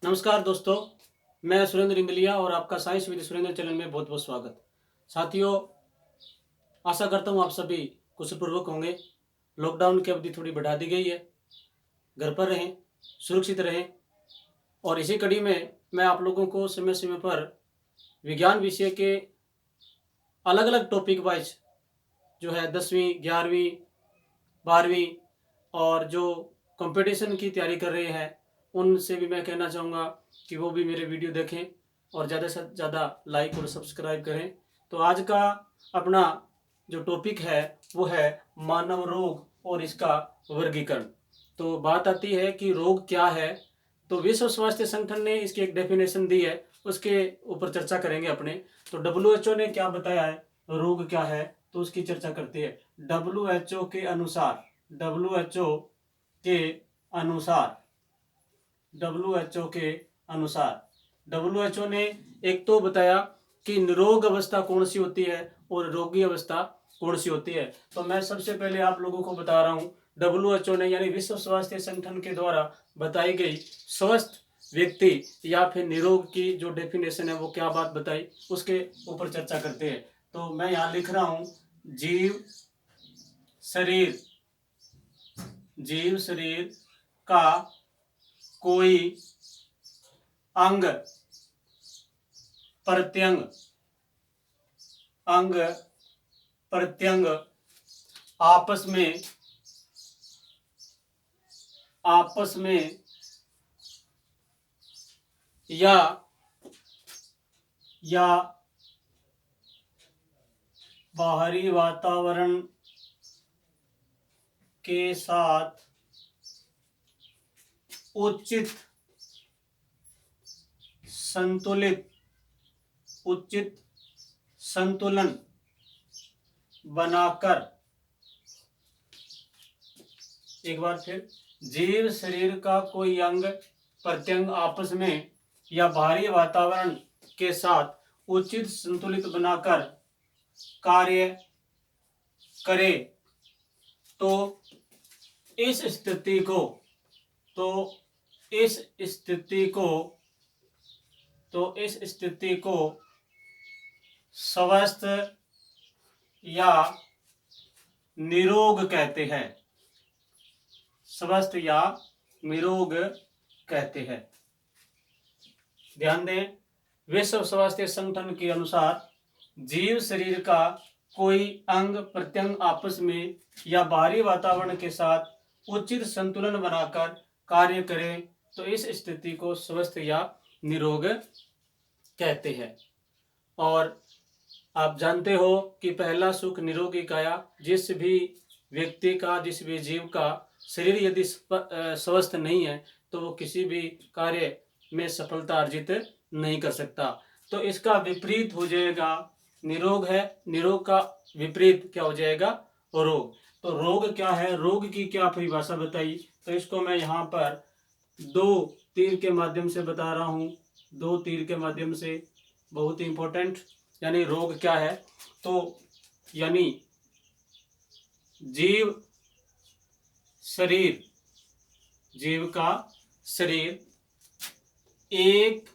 नमस्कार दोस्तों, मैं सुरेंद्र इंगलिया और आपका साइंस विद सुरेंद्र चैनल में बहुत बहुत स्वागत। साथियों, आशा करता हूँ आप सभी कुशलपूर्वक होंगे। लॉकडाउन की अवधि थोड़ी बढ़ा दी गई है, घर पर रहें, सुरक्षित रहें। और इसी कड़ी में मैं आप लोगों को समय समय पर विज्ञान विषय के अलग अलग टॉपिक वाइज जो है 10वीं 11वीं 12वीं और जो कंपटीशन की तैयारी कर रहे हैं उनसे भी मैं कहना चाहूँगा कि वो भी मेरे वीडियो देखें और ज़्यादा से ज़्यादा लाइक और सब्सक्राइब करें। तो आज का अपना जो टॉपिक है वो है मानव रोग और इसका वर्गीकरण। तो बात आती है कि रोग क्या है। तो विश्व स्वास्थ्य संगठन ने इसकी एक डेफिनेशन दी है, उसके ऊपर चर्चा करेंगे अपने। तो WHO ने क्या बताया है, रोग क्या है, तो उसकी चर्चा करते हैं। WHO के अनुसार WHO के अनुसार WHO के अनुसार WHO ने एक तो बताया कि निरोग अवस्था कौन सी होती है और रोगी अवस्था कौन सी होती है। तो मैं सबसे पहले आप लोगों को बता रहा हूँ, WHO ने यानी विश्व स्वास्थ्य संगठन के द्वारा बताई गई स्वस्थ व्यक्ति या फिर निरोग की जो डेफिनेशन है वो क्या बात बताई, उसके ऊपर चर्चा करते हैं। तो मैं यहाँ लिख रहा हूँ, जीव शरीर का कोई अंग प्रत्यंग आपस में या बाहरी वातावरण के साथ उचित संतुलन बनाकर, एक बार फिर, जीव शरीर का कोई अंग प्रत्यंग आपस में या बाहरी वातावरण के साथ उचित संतुलित बनाकर कार्य करे तो इस स्थिति को स्वस्थ या निरोग कहते हैं। स्वस्थ या निरोग कहते हैं। ध्यान दें, विश्व स्वास्थ्य संगठन के अनुसार जीव शरीर का कोई अंग प्रत्यंग आपस में या बाहरी वातावरण के साथ उचित संतुलन बनाकर कार्य करे तो इस स्थिति को स्वस्थ या निरोग कहते हैं। और आप जानते हो कि पहला सुख निरोगी काया। जिस भी व्यक्ति का, जिस भी जीव का शरीर यदि स्वस्थ नहीं है तो वो किसी भी कार्य में सफलता अर्जित नहीं कर सकता। तो इसका विपरीत हो जाएगा निरोग है, निरोग का विपरीत क्या हो जाएगा, रोग। तो रोग क्या है, रोग की क्या परिभाषा बताई, तो इसको मैं यहाँ पर दो तीर के माध्यम से बता रहा हूँ। दो तीर के माध्यम से, बहुत ही इंपॉर्टेंट। यानी रोग क्या है, तो यानी जीव का शरीर एक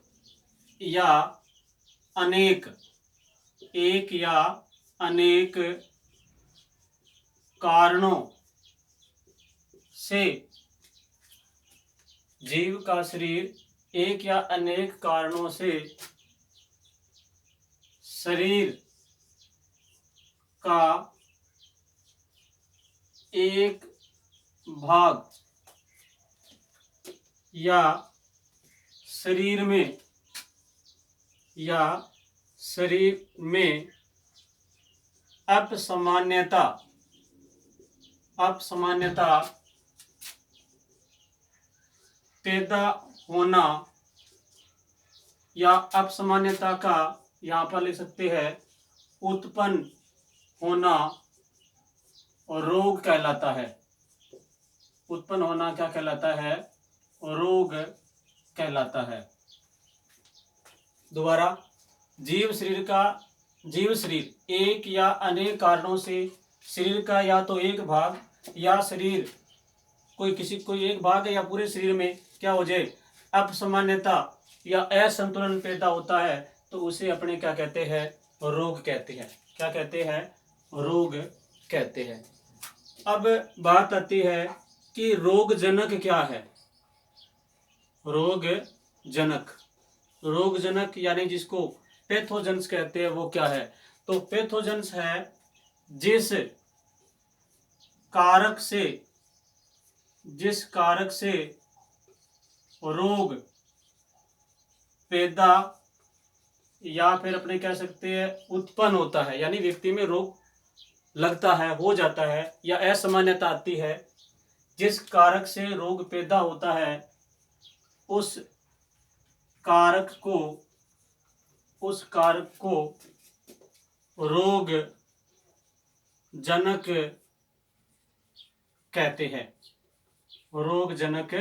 या अनेक कारणों से, जीव का शरीर एक या अनेक कारणों से शरीर का एक भाग या शरीर में अपसामान्यता पैदा होना, या अपसामान्यता का यहाँ पर लिख सकते हैं उत्पन्न होना, और रोग कहलाता है। उत्पन्न होना क्या कहलाता है, रोग कहलाता है। दोबारा, जीव शरीर एक या अनेक कारणों से शरीर का या तो एक भाग या शरीर कोई एक भाग या पूरे शरीर में क्या हो जाए, अपसामान्यता या असंतुलन पैदा होता है तो उसे अपने क्या कहते हैं, रोग कहते हैं। क्या कहते हैं, रोग कहते हैं। अब बात आती है कि रोगजनक क्या है। रोगजनक, रोगजनक यानी जिसको पैथोजेंस कहते हैं वो क्या है। तो पैथोजेंस है जिस कारक से रोग पैदा या फिर अपने कह सकते हैं उत्पन्न होता है, यानी व्यक्ति में रोग लगता है, हो जाता है या असामान्यता आती है, जिस कारक से रोग पैदा होता है उस कारक को रोग जनक कहते हैं, रोगजनक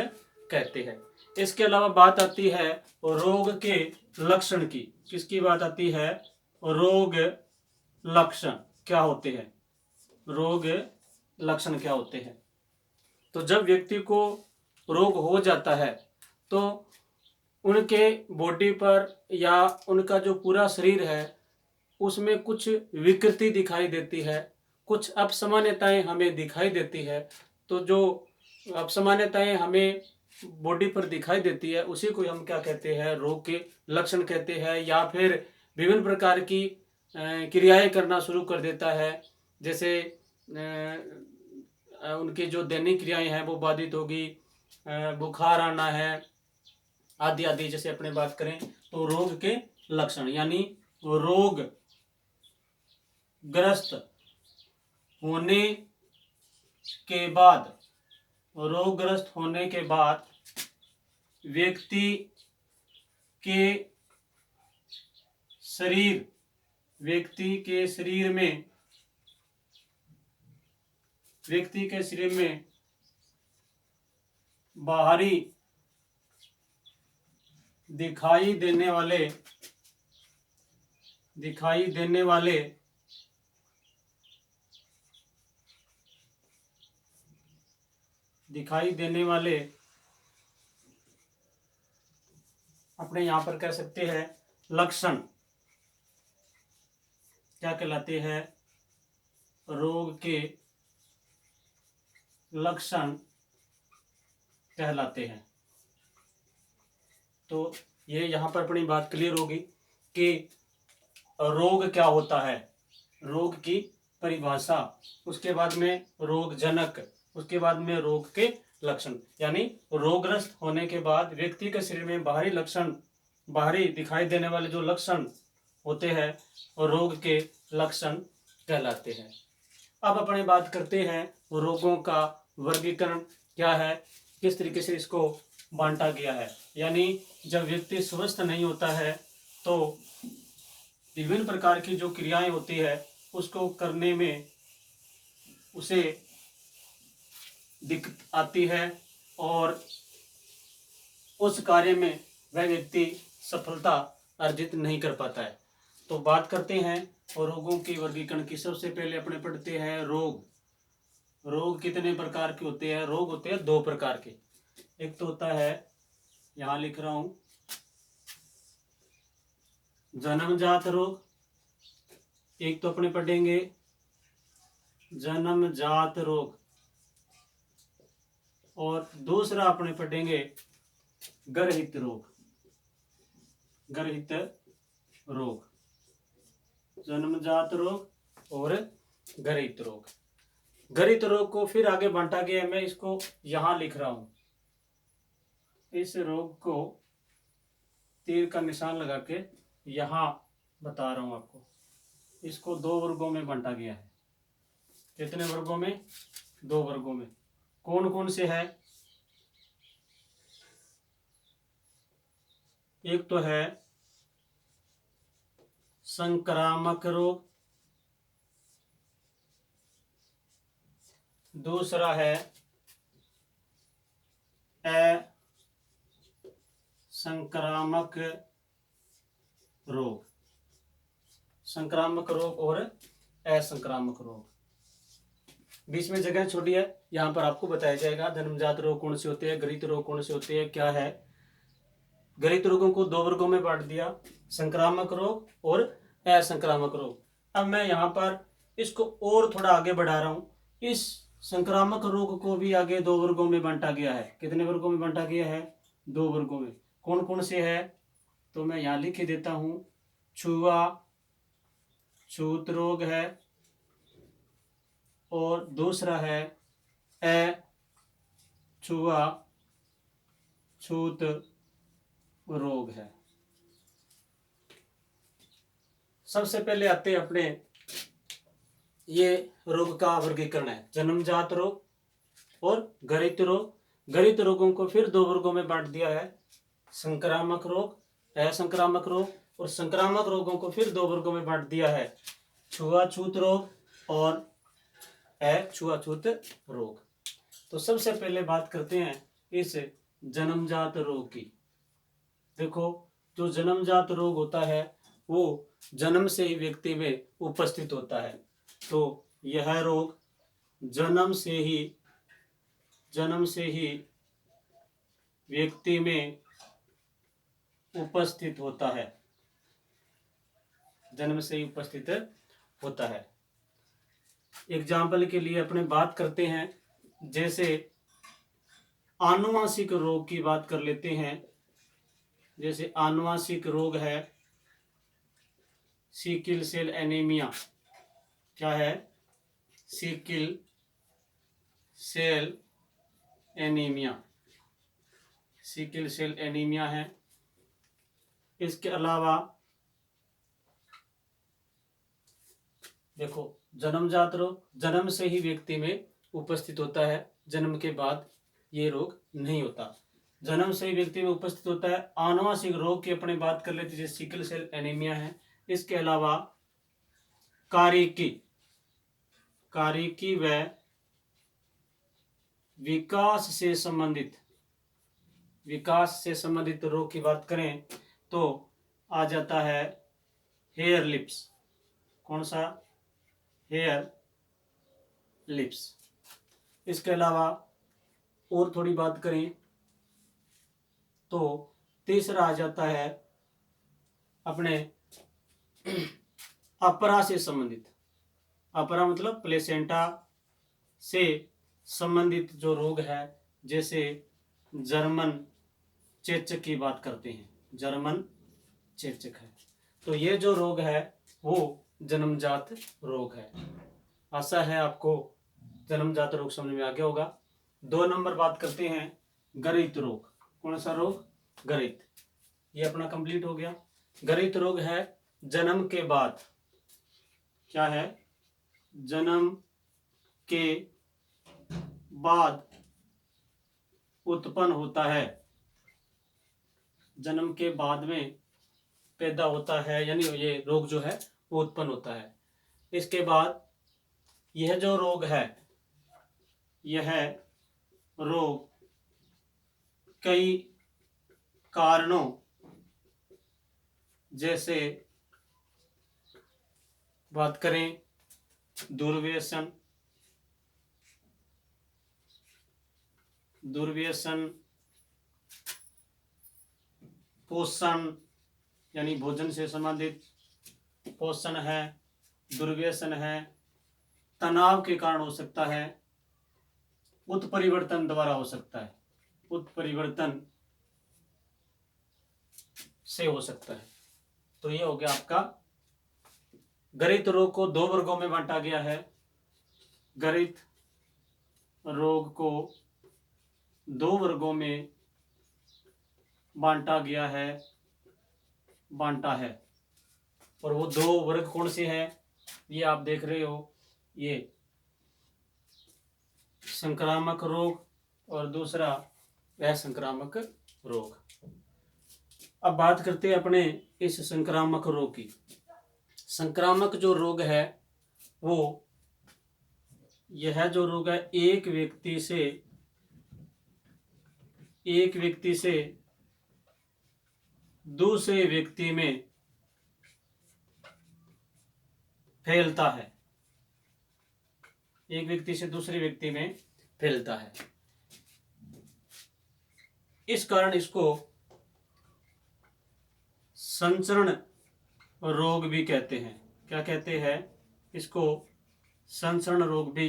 कहते हैं। इसके अलावा बात आती है रोग के लक्षण की। किसकी बात आती है, रोग लक्षण क्या होते हैं, रोग लक्षण क्या होते हैं। तो जब व्यक्ति को रोग हो जाता है तो उनके बॉडी पर या उनका जो पूरा शरीर है उसमें कुछ विकृति दिखाई देती है, कुछ अपसामान्यताएं हमें दिखाई देती है। तो जो अपसामान्यताएं हमें बॉडी पर दिखाई देती है उसी को हम क्या कहते हैं, रोग के लक्षण कहते हैं। या फिर विभिन्न प्रकार की क्रियाएं करना शुरू कर देता है, जैसे उनकी जो दैनिक क्रियाएं हैं वो बाधित होगी, बुखार आना है आदि आदि। जैसे अपने बात करें तो रोग के लक्षण यानी रोग ग्रस्त होने के बाद, रोगग्रस्त होने के बाद व्यक्ति के शरीर में बाहरी दिखाई देने वाले अपने यहां पर कह सकते हैं लक्षण क्या कहलाते हैं, रोग के लक्षण कहलाते हैं। तो ये यहाँ पर अपनी बात क्लियर होगी कि रोग क्या होता है, रोग की परिभाषा, उसके बाद में रोगजनक, उसके बाद में रोग के लक्षण। यानी रोगग्रस्त होने के बाद व्यक्ति के शरीर में बाहरी दिखाई देने वाले जो लक्षण होते हैं और रोग के लक्षण कहलाते हैं। अब अपने बात करते हैं रोगों का वर्गीकरण क्या है, किस तरीके से इसको बांटा गया है। यानी जब व्यक्ति स्वस्थ नहीं होता है तो विभिन्न प्रकार की जो क्रियाएं होती है उसको करने में उसे दिक्कत आती है और उस कार्य में वह व्यक्ति सफलता अर्जित नहीं कर पाता है। तो बात करते हैं और रोगों के वर्गीकरण की। सबसे पहले अपने पढ़ते हैं रोग कितने प्रकार के होते हैं। रोग होते हैं दो प्रकार के। एक तो होता है, यहां लिख रहा हूं, जन्मजात रोग। एक तो अपने पढ़ेंगे जन्मजात रोग और दूसरा अपने पढ़ेंगे गर्भित रोग। गर्भित रोग, जन्मजात रोग और गर्भित रोग। गर्भित रोग को फिर आगे बांटा गया, मैं इसको यहां लिख रहा हूं। इस रोग को तीर का निशान लगा के यहां बता रहा हूं आपको। इसको दो वर्गों में बांटा गया है। कितने वर्गों में? दो वर्गों में। कौन कौन से है? एक तो है संक्रामक रोग, दूसरा है असंक्रामक रोग। संक्रामक रोग और असंक्रामक रोग, बीच में जगह छोड़ी है, यहां पर आपको बताया जाएगा जन्मजात रोग कौन से होते हैं, गर्भित रोग कौन से होते हैं, क्या है। ग्रहित रोगों को दो वर्गों में बांट दिया, संक्रामक रोग और असंक्रामक रोग। अब मैं यहाँ पर इसको और थोड़ा आगे बढ़ा रहा हूँ। इस संक्रामक रोग को भी आगे दो वर्गों में बांटा गया है। कितने वर्गों में बांटा गया है? दो वर्गों में। कौन कौन से है? तो मैं यहाँ लिख देता हूँ। छूत रोग है और दूसरा है छूत रोग है। सबसे पहले आते हैं अपने ये रोग का वर्गीकरण है, जन्मजात रोग और घरित रोग। घरित रोगों को फिर दो वर्गों में बांट दिया है, संक्रामक रोग, असंक्रामक रोग। और संक्रामक रोगों को फिर दो वर्गों में बांट दिया है, छुआछूत रोग और अछुआछूत रोग। तो सबसे पहले बात करते हैं इस जन्मजात रोग की। देखो, जो जन्मजात रोग होता है वो जन्म से ही व्यक्ति में उपस्थित होता है। तो यह रोग जन्म से ही व्यक्ति में उपस्थित होता है, जन्म से ही उपस्थित होता है। एग्जाम्पल के लिए अपने बात करते हैं, जैसे आनुवांशिक रोग की बात कर लेते हैं। जैसे आनुवांशिक रोग है सिकल सेल एनीमिया। क्या है? Sickle cell anaemia. Sickle cell anaemia है। इसके अलावा देखो, जन्मजात रोग जन्म से ही व्यक्ति में उपस्थित होता है, जन्म के बाद ये रोग नहीं होता। जन्म से ही व्यक्ति में उपस्थित होता है। आनुवांशिक रोग की अपने बात कर लेते हैं, जैसे सिकल सेल एनीमिया है। इसके अलावा कारिकी व विकास से संबंधित रोग की बात करें तो आ जाता है हेयर लिप्स। कौन सा? Hare lips. इसके अलावा और थोड़ी बात करें तो तीसरा आ जाता है अपने अपरा से संबंधित। अपरा मतलब प्लेसेंटा से संबंधित जो रोग है, जैसे जर्मन चेचक की बात करते हैं, जर्मन चेचक है। तो ये जो रोग है वो जन्मजात रोग है। आशा है आपको जन्मजात रोग समझ में आ गया होगा। 2 नंबर बात करते हैं घरित रोग। कौन सा रोग? घरित। ये अपना कंप्लीट हो गया। घरित रोग है जन्म के बाद। क्या है? जन्म के बाद उत्पन्न होता है। जन्म के बाद में पैदा होता है, यानी ये रोग जो है वो उत्पन्न होता है। इसके बाद यह जो रोग है, यह रोग कई कारणों जैसे बात करें दुर्व्यसन, पोषण यानी भोजन से संबंधित पोषण है, दुर्व्यसन है, तनाव के कारण हो सकता है, उत्परिवर्तन द्वारा हो सकता है, उत्परिवर्तन से हो सकता है। तो ये हो गया आपका। घरित रोग को 2 वर्गों में बांटा गया है। घरित रोग को 2 वर्गों में बांटा है। और वो 2 वर्ग कौन से हैं? ये आप देख रहे हो, ये संक्रामक रोग और दूसरा असंक्रामक रोग। अब बात करते हैं अपने इस संक्रामक रोग की। संक्रामक जो रोग है वो यह जो रोग है एक व्यक्ति से दूसरे व्यक्ति में फैलता है। एक व्यक्ति से दूसरे व्यक्ति में फैलता है। इस कारण इसको संचरण रोग भी कहते हैं। क्या कहते हैं? इसको संचरण रोग भी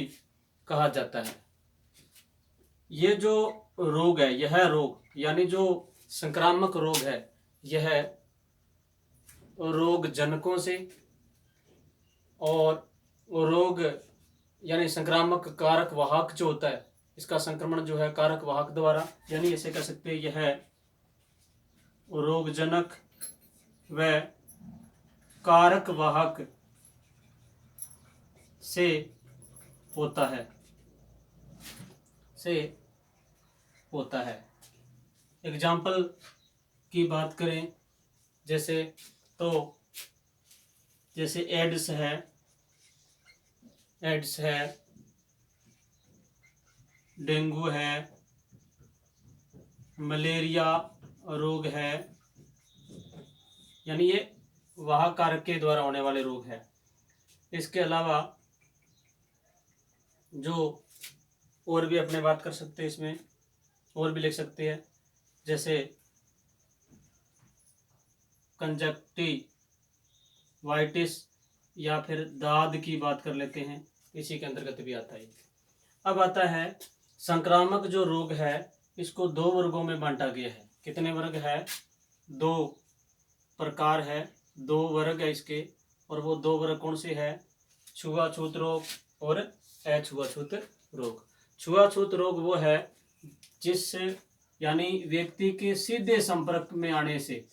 कहा जाता है। ये जो रोग है, यह रोग यानी जो संक्रामक रोग है, यह रोग जनकों से और रोग यानी संक्रामक कारक वाहक जो होता है, इसका संक्रमण जो है कारक वाहक द्वारा, यानी ऐसे कह सकते हैं यह रोगजनक व कारक वाहक से होता है एग्जाम्पल की बात करें जैसे एड्स है, डेंगू है, मलेरिया रोग है, यानी ये वाहक कारक के द्वारा होने वाले रोग है। इसके अलावा जो और भी अपने बात कर सकते हैं, इसमें और भी लिख सकते हैं, जैसे कंजक्टिवाइटिस या फिर दाद की बात कर लेते हैं, इसी के अंतर्गत भी आता है। अब आता है संक्रामक जो रोग है, इसको 2 वर्गों में बांटा गया है। कितने वर्ग है? 2 प्रकार है, 2 वर्ग है इसके, और वो 2 वर्ग कौन से है? छुआछूत रोग और अछुआछूत रोग। छुआछूत रोग वो है जिस यानी व्यक्ति के सीधे संपर्क में आने से,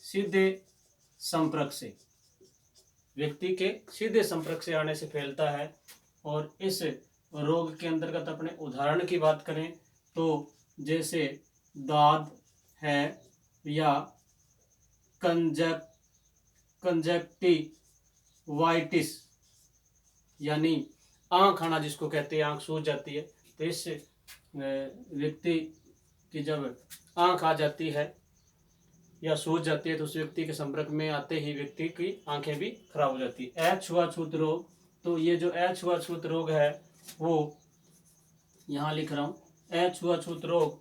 व्यक्ति के सीधे संपर्क से आने से फैलता है। और इस रोग के अंतर्गत अपने उदाहरण की बात करें तो जैसे दाद है या कंजक्टिवाइटिस यानी आँख आना जिसको कहते हैं, आँख सूज जाती है। तो इस व्यक्ति की जब आँख आ जाती है या सूज जाती है तो उस व्यक्ति के संपर्क में आते ही व्यक्ति की आंखें भी खराब हो जाती है। अछुआछूत रोग, तो ये जो अछुआछूत रोग है वो यहाँ लिख रहा हूँ। अछुआछूत रोग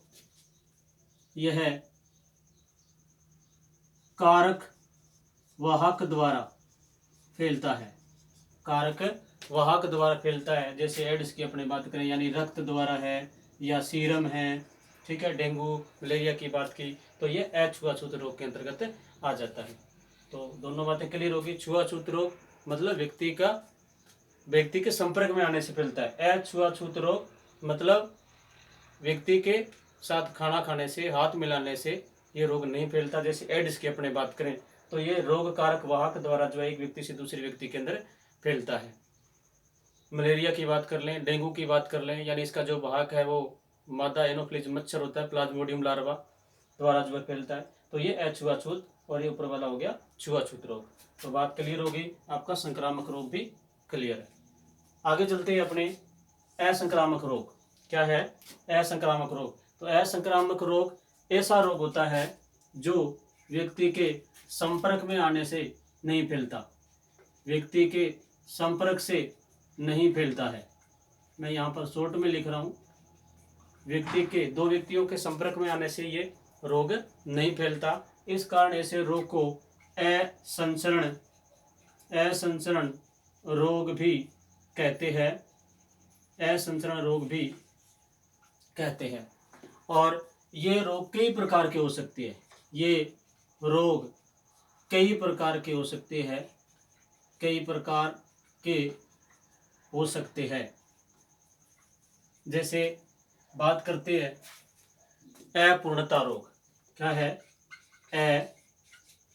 यह कारक वाहक द्वारा फैलता है। जैसे एड्स की अपने बात करें यानी रक्त द्वारा है या सीरम है, ठीक है, डेंगू मलेरिया की बात की तो ये अछुआछूत रोग के अंतर्गत आ जाता है। तो दोनों बातें क्लियर होगी। छुआछूत रोग मतलब व्यक्ति के संपर्क में आने से फैलता है। अछुआछूत रोग मतलब व्यक्ति के साथ खाना खाने से, हाथ मिलाने से ये रोग नहीं फैलता। जैसे एड्स की अपने बात करें तो ये रोग कारक वाहक द्वारा जो है एक व्यक्ति से दूसरे व्यक्ति के अंदर फैलता है। मलेरिया की बात कर लें, डेंगू की बात कर लें, यानी इसका जो वाहक है वो मादा एनोफ्लिज मच्छर होता है, प्लाज्मोडियम लार्वा द्वारा जो है फैलता है। तो ये अछुआछूत और ये ऊपर वाला हो गया छुआछूत रोग। तो बात क्लियर होगी, आपका संक्रामक रोग भी क्लियर है। आगे चलते हैं अपने असंक्रामक रोग। क्या है असंक्रामक रोग? तो असंक्रामक रोग ऐसा रोग होता है जो व्यक्ति के संपर्क में आने से नहीं फैलता, व्यक्ति के संपर्क से नहीं फैलता है। मैं यहाँ पर शॉर्ट में लिख रहा हूँ, व्यक्ति के 2 व्यक्तियों के संपर्क में आने से ये रोग नहीं फैलता। इस कारण ऐसे रोग को असंचरण रोग भी कहते हैं। और ये रोग कई प्रकार के हो सकते हैं। जैसे बात करते हैं अपूर्णता रोग। क्या है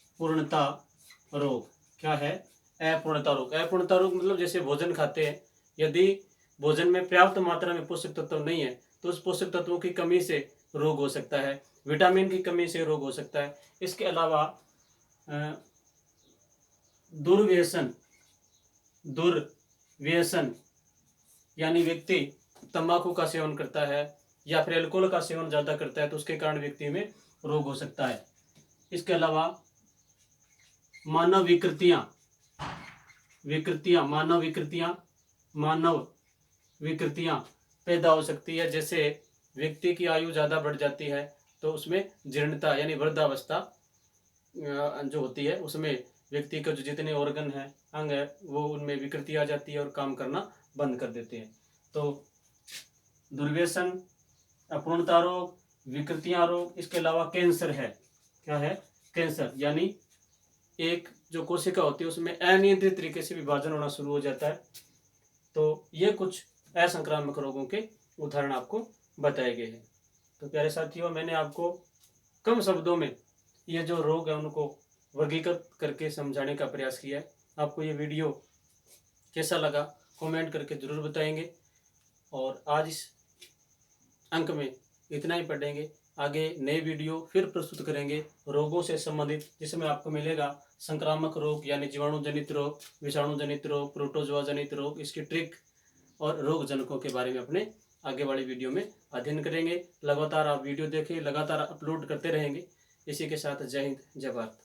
अपूर्णता रोग? अपूर्णता रोग मतलब जैसे भोजन खाते हैं, यदि भोजन में पर्याप्त मात्रा में पोषक तत्व नहीं है तो उस पोषक तत्वों की कमी से रोग हो सकता है, विटामिन की कमी से रोग हो सकता है। इसके अलावा दुर्व्यसन यानी व्यक्ति तंबाकू का सेवन करता है या फिर अल्कोहल का सेवन ज़्यादा करता है तो उसके कारण व्यक्ति में रोग हो सकता है। इसके अलावा मानव विकृतियां पैदा हो सकती है। जैसे व्यक्ति की आयु ज़्यादा बढ़ जाती है तो उसमें जीर्णता यानी वृद्धावस्था जो होती है उसमें व्यक्ति का जो जितने ऑर्गन है, अंग है, वो उनमें विकृति आ जाती है और काम करना बंद कर देते हैं। तो दुर्व्यसन, अपूर्णता रोग, विकृतियां रोग, इसके अलावा कैंसर है। क्या है? कैंसर, यानी एक जो कोशिका होती है उसमें अनियंत्रित तरीके से विभाजन होना शुरू हो जाता है। तो ये कुछ असंक्रामक रोगों के उदाहरण आपको बताए गए हैं। तो प्यारे साथियों, मैंने आपको कम शब्दों में ये जो रोग है उनको वर्गीकृत करके समझाने का प्रयास किया है। आपको ये वीडियो कैसा लगा कमेंट करके ज़रूर बताएंगे। और आज इस अंक में इतना ही पढ़ेंगे। आगे नए वीडियो फिर प्रस्तुत करेंगे रोगों से संबंधित, जिसमें आपको मिलेगा संक्रामक रोग यानी जीवाणु जनित रोग, विषाणु जनित रोग, प्रोटोजोआ जनित रोग, इसकी ट्रिक और रोग जनकों के बारे में अपने आगे वाली वीडियो में अध्ययन करेंगे। लगातार आप वीडियो देखें, लगातार अपलोड करते रहेंगे। इसी के साथ जय हिंद, जय भारत।